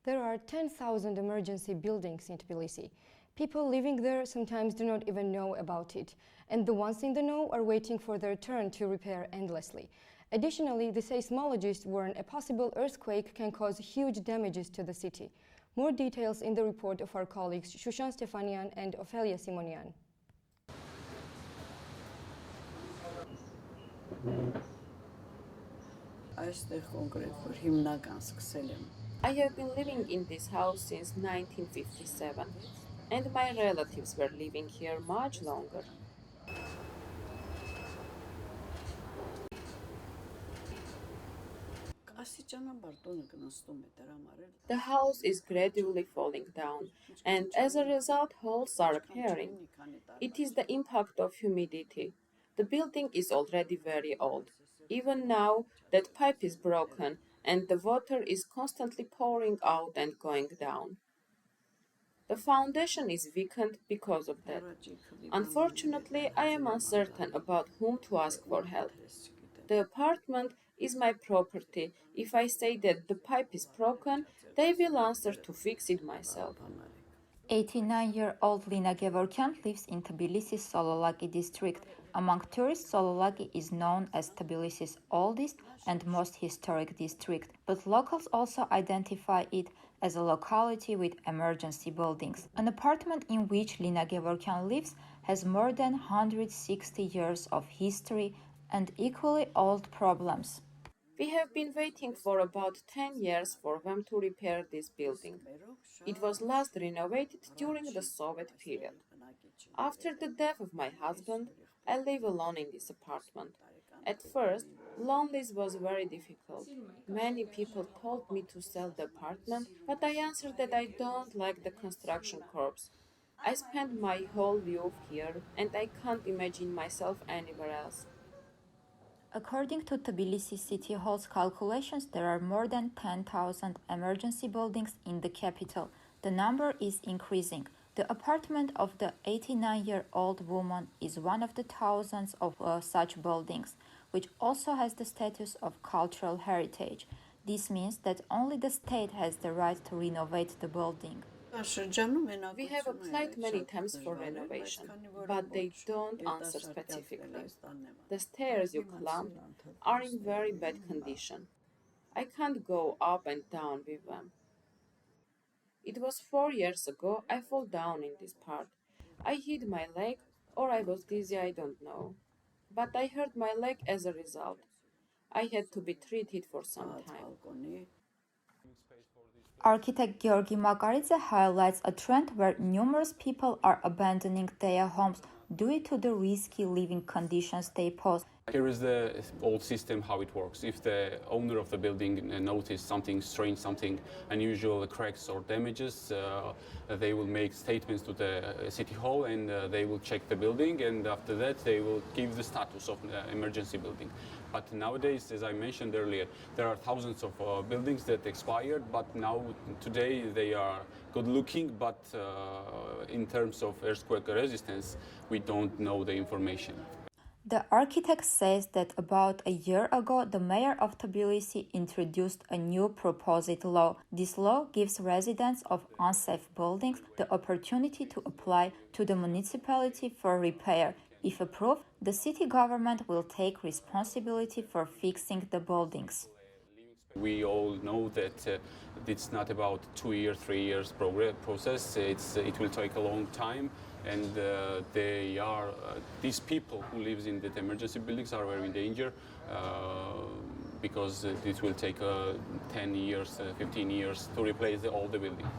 There are 10,000 emergency buildings in Tbilisi. People living there sometimes do not even know about it, and the ones in the know are waiting for their turn to repair endlessly. Additionally, the seismologists warn a possible earthquake can cause huge damages to the city. More details in the report of our colleagues Shushan Stefanian and Ofelia Simonian. I have been living in this house since 1957, and my relatives were living here much longer. The house is gradually falling down, and as a result, holes are appearing. It is the impact of humidity. The building is already very old. Even now, that pipe is broken, and the water is constantly pouring out and going down. The foundation is weakened because of that. Unfortunately, I am uncertain about whom to ask for help. The apartment is my property. If I say that the pipe is broken, they will answer to fix it myself. 89-year-old Lina Gevorkyan lives in Tbilisi's Sololaki district. Among tourists, Sololaki is known as Tbilisi's oldest and most historic district, but locals also identify it as a locality with emergency buildings. An apartment in which Lina Gevorkyan lives has more than 160 years of history and equally old problems. We have been waiting for about 10 years for them to repair this building. It was last renovated during the Soviet period. After the death of my husband, I live alone in this apartment. At first, loan lease was very difficult. Many people told me to sell the apartment, but I answered that I don't like the construction corps. I spent my whole youth here, and I can't imagine myself anywhere else. According to Tbilisi City Hall's calculations, there are more than 10,000 emergency buildings in the capital. The number is increasing. The apartment of the 89-year-old woman is one of the thousands of such buildings, which also has the status of cultural heritage. This means that only the state has the right to renovate the building. We have applied many times for renovation, but they don't answer specifically. The stairs you climbed are in very bad condition. I can't go up and down with them. It was 4 years ago I fell down in this part. I hit my leg, or I was dizzy, I don't know. But I hurt my leg as a result. I had to be treated for some time. Architect Georgi Makaridze highlights a trend where numerous people are abandoning their homes due to the risky living conditions they pose. Here is the old system, how it works. If the owner of the building notices something strange, something unusual, cracks or damages, they will make statements to the city hall and they will check the building, and after that they will give the status of emergency building. But nowadays, as I mentioned earlier, there are thousands of buildings that expired, but now today they are good looking, but in terms of earthquake resistance, we don't know the information. The architect says that about a year ago, the mayor of Tbilisi introduced a new proposed law. This law gives residents of unsafe buildings the opportunity to apply to the municipality for repair. If approved, the city government will take responsibility for fixing the buildings. We all know that it's not about 2 years, 3 years process. It will take a long time, and these people who live in the emergency buildings are very in danger because it will take 10 years, 15 years to replace all the buildings.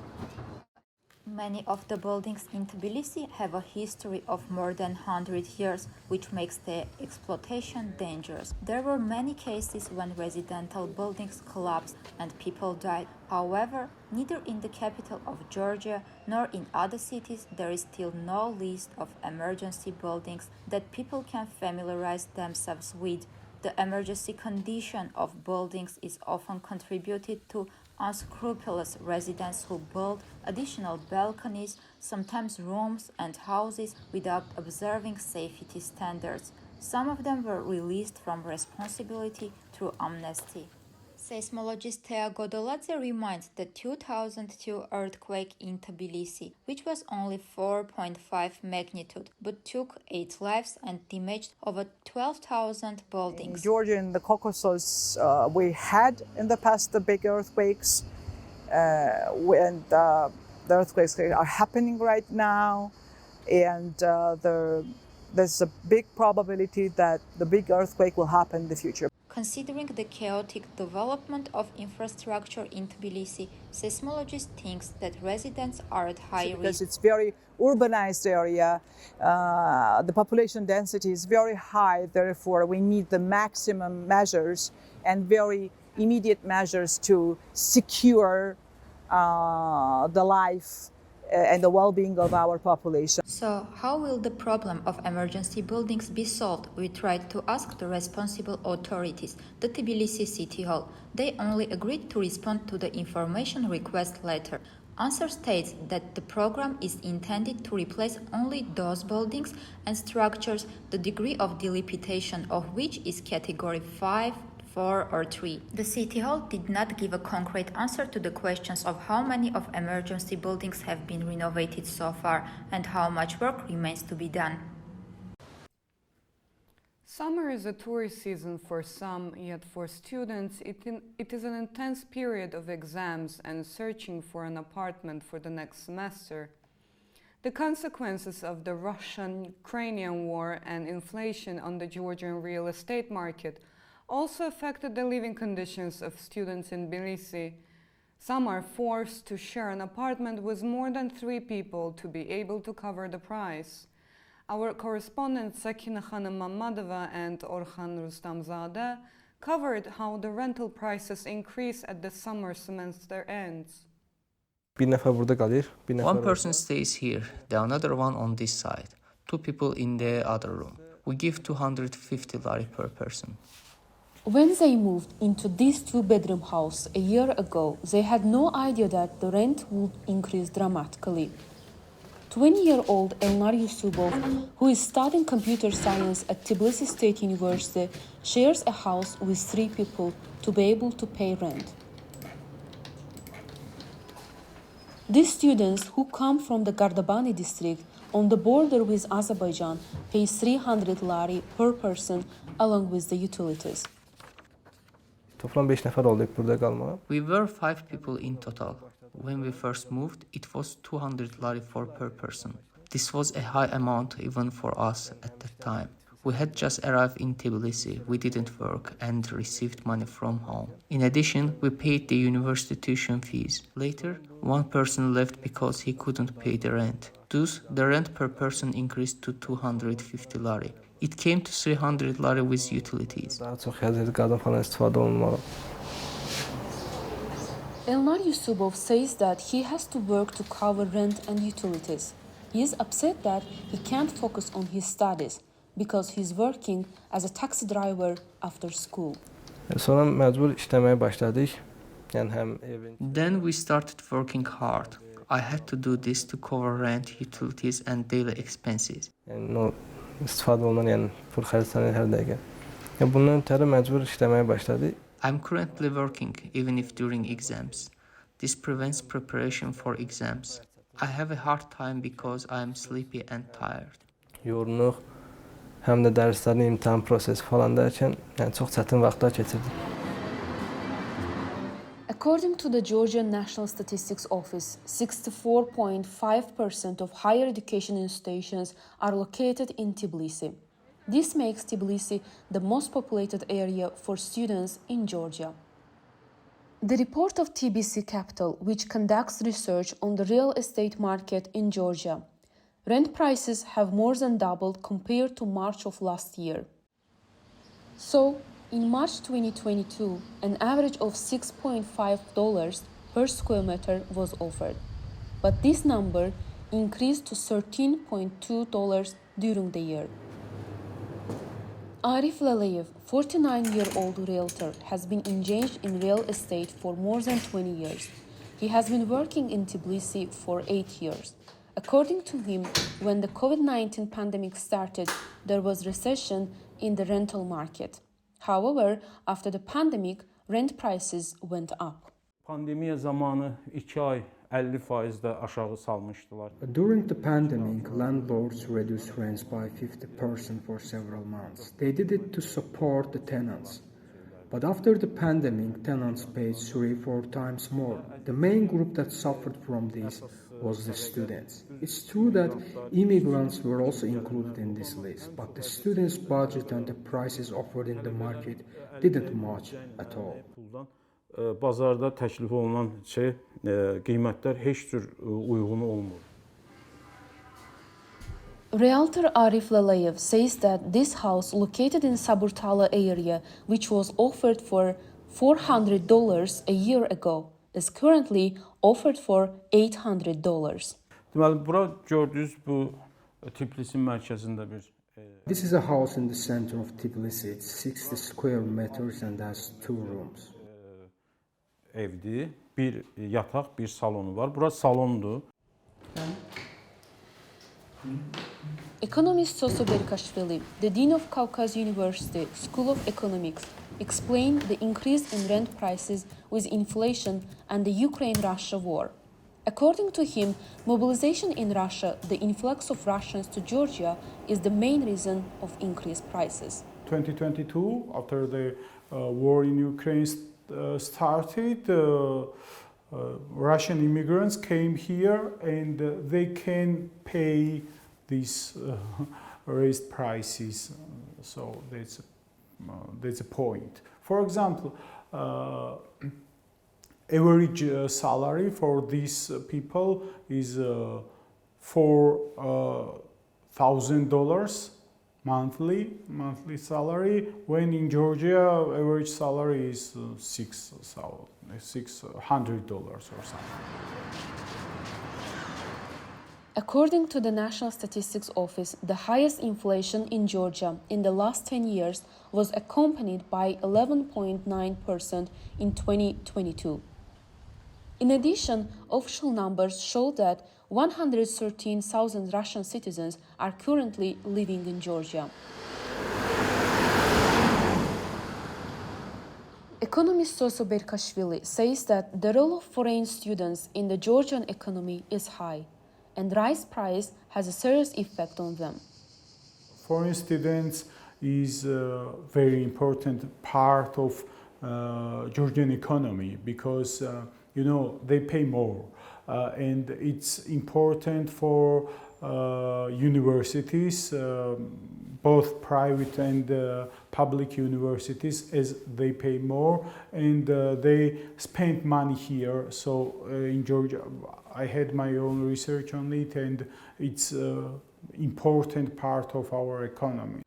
Many of the buildings in Tbilisi have a history of more than 100 years, which makes their exploitation dangerous. There were many cases when residential buildings collapsed and people died. However, neither in the capital of Georgia nor in other cities there is still no list of emergency buildings that people can familiarize themselves with. The emergency condition of buildings is often contributed to unscrupulous residents who build additional balconies, sometimes rooms and houses, without observing safety standards. Some of them were released from responsibility through amnesty. Seismologist Thea Godoladze reminds the 2002 earthquake in Tbilisi, which was only 4.5 magnitude, but took 8 lives and damaged over 12,000 buildings. In Georgia and the Caucasus, we had in the past the big earthquakes, and the earthquakes are happening right now, and there's a big probability that the big earthquake will happen in the future. Considering the chaotic development of infrastructure in Tbilisi, seismologists think that residents are at high risk. Because it's very urbanized area, the population density is very high, therefore we need the maximum measures and very immediate measures to secure the life and the well-being of our population. So, how will the problem of emergency buildings be solved? We tried to ask the responsible authorities, the Tbilisi City Hall. They only agreed to respond to the information request letter. Answer states that the program is intended to replace only those buildings and structures, the degree of dilapidation of which is category 5, 4 or 3. The City Hall did not give a concrete answer to the questions of how many of emergency buildings have been renovated so far and how much work remains to be done. Summer is a tourist season for some, yet for students it is an intense period of exams and searching for an apartment for the next semester. The consequences of the Russian-Ukrainian war and inflation on the Georgian real estate market also affected the living conditions of students in Tbilisi. Some are forced to share an apartment with more than 3 people to be able to cover the price. Our correspondents Sakina Khanım Mamadova and Orhan Rustamzadeh covered how the rental prices increase at the summer semester ends. One person stays here, the another one on this side, 2 people in the other room. We give 250 lari per person. When they moved into this 2-bedroom house a year ago, they had no idea that the rent would increase dramatically. 20-year-old Elnar Yusubov, who is studying computer science at Tbilisi State University, shares a house with 3 people to be able to pay rent. These students, who come from the Gardabani district on the border with Azerbaijan, pay 300 lari per person along with the utilities. We were 5 people in total. When we first moved, it was 200 lari per person. This was a high amount even for us at that time. We had just arrived in Tbilisi, we didn't work and received money from home. In addition, we paid the university tuition fees. Later, one person left because he couldn't pay the rent. Thus, the rent per person increased to 250 lari. It came to 300 lari with utilities. Elnar Yusubov says that he has to work to cover rent and utilities. He is upset that he can't focus on his studies because he's working as a taxi driver after school. Then we started working hard. I had to do this to cover rent, utilities and daily expenses. I'm currently working, even if during exams. This prevents preparation for exams. I have a hard time because I am sleepy and tired. Həm də dərslərin imtahan prosesi falan derken çox çətin vaxtlar keçirdik. According to the Georgian National Statistics Office, 64.5% of higher education institutions are located in Tbilisi. This makes Tbilisi the most populated area for students in Georgia. The report of TBC Capital, which conducts research on the real estate market in Georgia, rent prices have more than doubled compared to March of last year. So, in March 2022, an average of $6.5 per square meter was offered, but this number increased to $13.2 during the year. Arif Laleyev, 49-year-old realtor, has been engaged in real estate for more than 20 years. He has been working in Tbilisi for 8 years. According to him, when the COVID-19 pandemic started, there was recession in the rental market. However, after the pandemic, rent prices went up. Pandemiya zamanı 2 ay 50%'da aşağı salmışdılar. During the pandemic, landlords reduced rents by 50% for several months. They did it to support the tenants. But after the pandemic, tenants paid 3-4 times more. The main group that suffered from this was the students. It's true that immigrants were also included in this list, but the students' budget and the prices offered in the market didn't match at all. Bazarda təklif olunan qiymətlər heç cür uyğun olmur. Realtor Arif Laleyev says that this house located in Saburtala area, which was offered for $400 a year ago, is currently offered for $800. Deməli, bura gördüyünüz bu Tbilisin mərkəzində bir This is a house in the center of Tbilisi. It's 60 square meters and has 2 rooms. Evdir. Bir yataq, bir salonu var. Burası salondur. Economist Soso Berkashvili, the Dean of Caucasus University School of Economics, explained the increase in rent prices with inflation and the Ukraine-Russia war. According to him, mobilization in Russia, the influx of Russians to Georgia, is the main reason of increased prices. 2022, after the war in Ukraine started, Russian immigrants came here and they can pay these raised prices. So that's a point. For example, average salary for these people is $4,000 monthly salary, when in Georgia average salary is $600 or something. According to the National Statistics Office, the highest inflation in Georgia in the last 10 years was accompanied by 11.9% in 2022. In addition, official numbers show that 113,000 Russian citizens are currently living in Georgia. Economist Soso Berkashvili says that the role of foreign students in the Georgian economy is high, and rise price has a serious effect on them. Foreign students is a very important part of Georgian economy because they pay more, and it's important for universities, both private and public universities, as they pay more and they spend money here. So in Georgia, I had my own research on it, and it's an important part of our economy.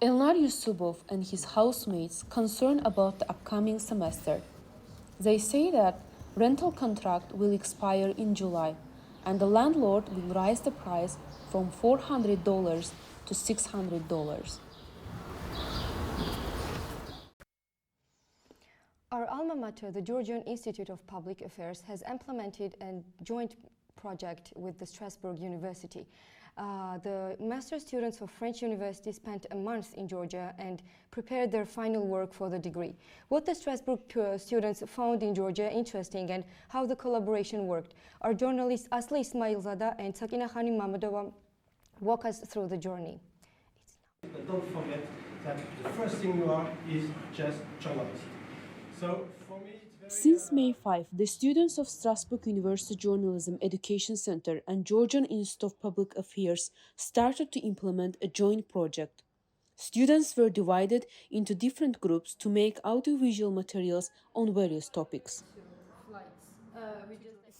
Elnar Yusubov and his housemates concerned about the upcoming semester. They say that rental contract will expire in July, and the landlord will raise the price from $400 to $600. Our alma mater, the Georgian Institute of Public Affairs, has implemented a joint project with the Strasbourg University. The master students of French University spent a month in Georgia and prepared their final work for the degree. What the Strasbourg students found in Georgia interesting and how the collaboration worked, our journalists Asli Ismailzada and Sakina Khanim Mamadova walk us through the journey. Don't forget that the first thing you are is just journalist. So for me, Since May 5, the students of Strasbourg University Journalism Education Center and Georgian Institute of Public Affairs started to implement a joint project. Students were divided into different groups to make audiovisual materials on various topics.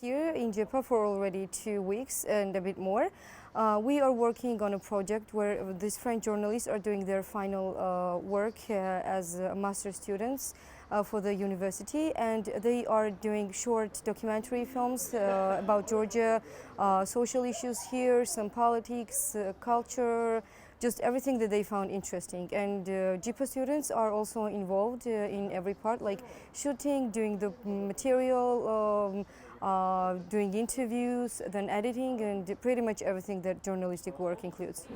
Here in GIPA for already 2 weeks and a bit more. We are working on a project where these French journalists are doing their final work as master students for the university, and they are doing short documentary films about Georgia, social issues here, some politics, culture, just everything that they found interesting. And GIPA students are also involved in every part, like shooting, doing the material, doing interviews, then editing, and pretty much everything that journalistic work includes.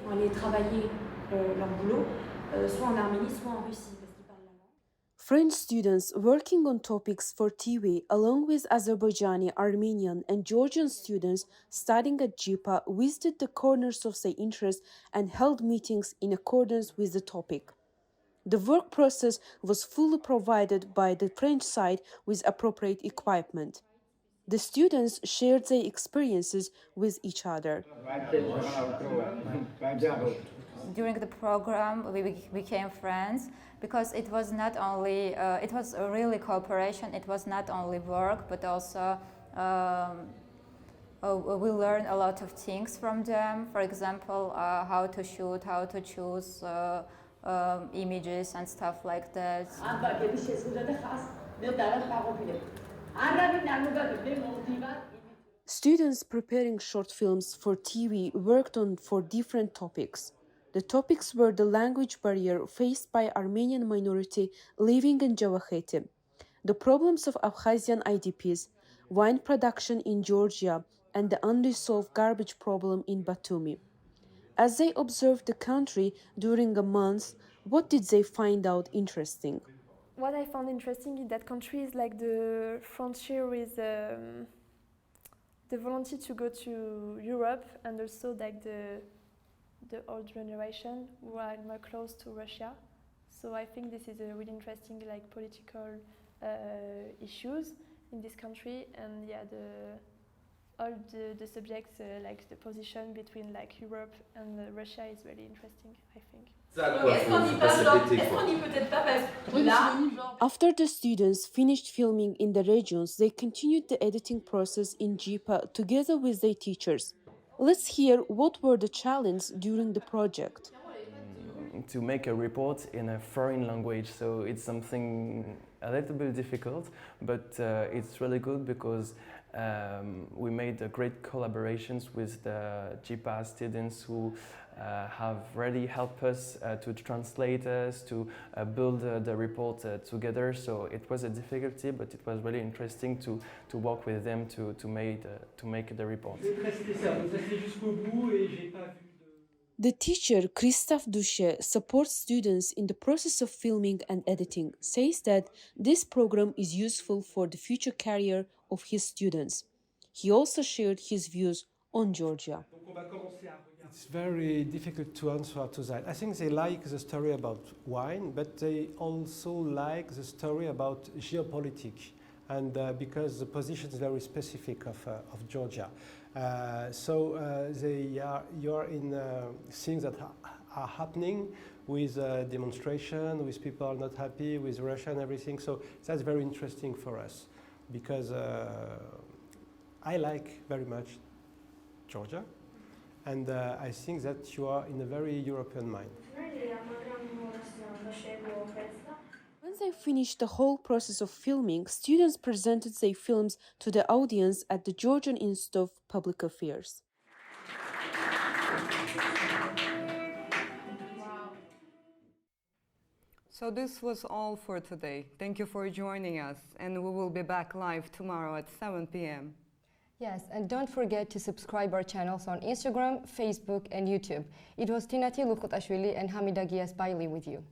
French students working on topics for TV, along with Azerbaijani, Armenian, and Georgian students studying at GIPA, visited the corners of their interest and held meetings in accordance with the topic. The work process was fully provided by the French side with appropriate equipment. The students shared their experiences with each other. During the program, we became friends because it was not only, it was a really cooperation, it was not only work, but also we learned a lot of things from them. For example, how to shoot, how to choose images and stuff like that. Students preparing short films for TV worked on for different topics. The topics were the language barrier faced by Armenian minority living in Khurvaleti, the problems of Abkhazian IDPs, wine production in Georgia, and the unresolved garbage problem in Batumi. As they observed the country during a month, what did they find out interesting? What I found interesting in that country is like the frontier with the volunteer to go to Europe, and also like the old generation who are more close to Russia. So I think this is a really interesting like political issues in this country, and yeah, all the subjects like the position between like Europe and Russia is really interesting, I think. After the students finished filming in the regions, they continued the editing process in GIPA together with their teachers. Let's hear what were the challenges during the project. To make a report in a foreign language, so it's something a little bit difficult, but it's really good because we made great collaborations with the GIPA students who have really helped us to translate us, to build the report together. So it was a difficulty, but it was really interesting to work with them to make the report. The teacher, Christophe Duche, supports students in the process of filming and editing, says that this program is useful for the future career of his students. He also shared his views on Georgia. It's very difficult to answer to that. I think they like the story about wine, but they also like the story about geopolitics, and because the position is very specific of Georgia. You're in things that are happening with demonstration, with people are not happy with Russia and everything. So that's very interesting for us because I like very much Georgia, and I think that you are in a very European mind. When they finished the whole process of filming, students presented their films to the audience at the Georgian Institute of Public Affairs. So this was all for today. Thank you for joining us, and we will be back live tomorrow at 7 p.m. Yes, and don't forget to subscribe our channels on Instagram, Facebook, and YouTube. It was Tinati Lukutashvili and Hamida Giasbaili with you.